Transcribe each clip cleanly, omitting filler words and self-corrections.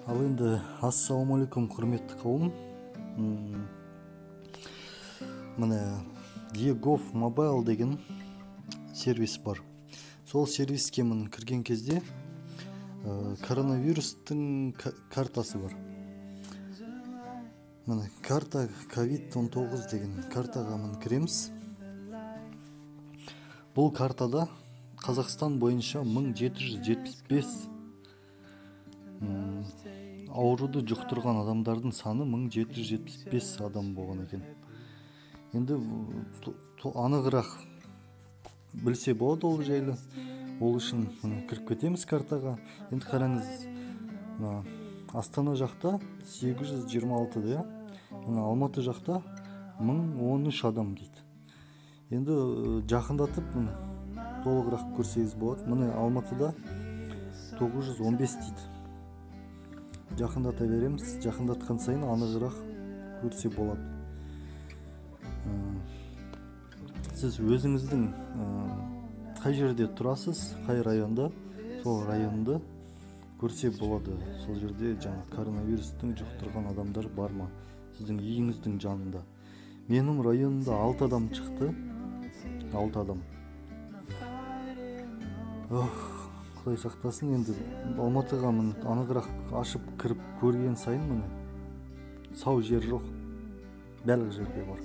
Ал енді ассалаумағалейкум құрметті қауым. Міне Egov Mobile деген сервис бар. Сол сервиске мен кірген кезде коронавирустың картасы бар. Міне карта COVID-19 деген картаға мен кіреміз. Бұл картада Қазақстан бойынша 1775 ауруды жұқтырған адамдардың саны 1775 адам болған екен. Енді анығырақ білсе болады ол жайлы. Ол үшін кіріп кетеміз картаға. Енді қараңыз, Астана жақта 826 да, Алматы жақта 1013 адам дейді. Енді жақындатып толығырақ көрсеңіз болады. Міне Алматыда 915 дейді. Жақындата береміз. Жақындатқан сайын анығырақ көрсе болады. Сіз өзіңіздің қай жерде тұрасыз, қай районда, сол районды көрсе болады. Сол жерде коронавирустың жұқтырған адамдар бар ма? Сіздің үйіңіздің жанында. Менің районымда 6 адам шықты. 6 адам. Құдай сақтасын. Енді Алматыға анығырақ ашып кіріп көрген сайын міне сау жер жоқ. Барлық жерде бар.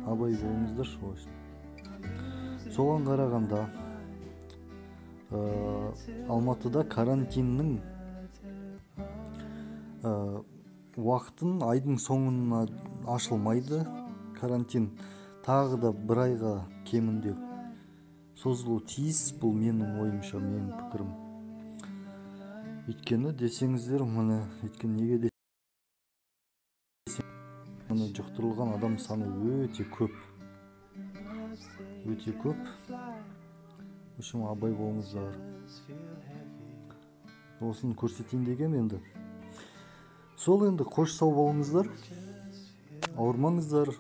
Абай болыңыздар сол үшін. Соған қарағанда Алматыда карантиннің уақытын айдың соңына ашылмайды. Карантин тағы да бір айға кемінде созылу тиіс. Бұл менің ойымша, менің пікірім. Өйткені десеңіздер, неге десеңіздер, жұқтырылған адам саны өте көп. Өте көп. Үшін абай болыңыздар. Осыны көрсетейін деген енді. Сол енді қош сау болыңыздар. Ауырмаңыздар.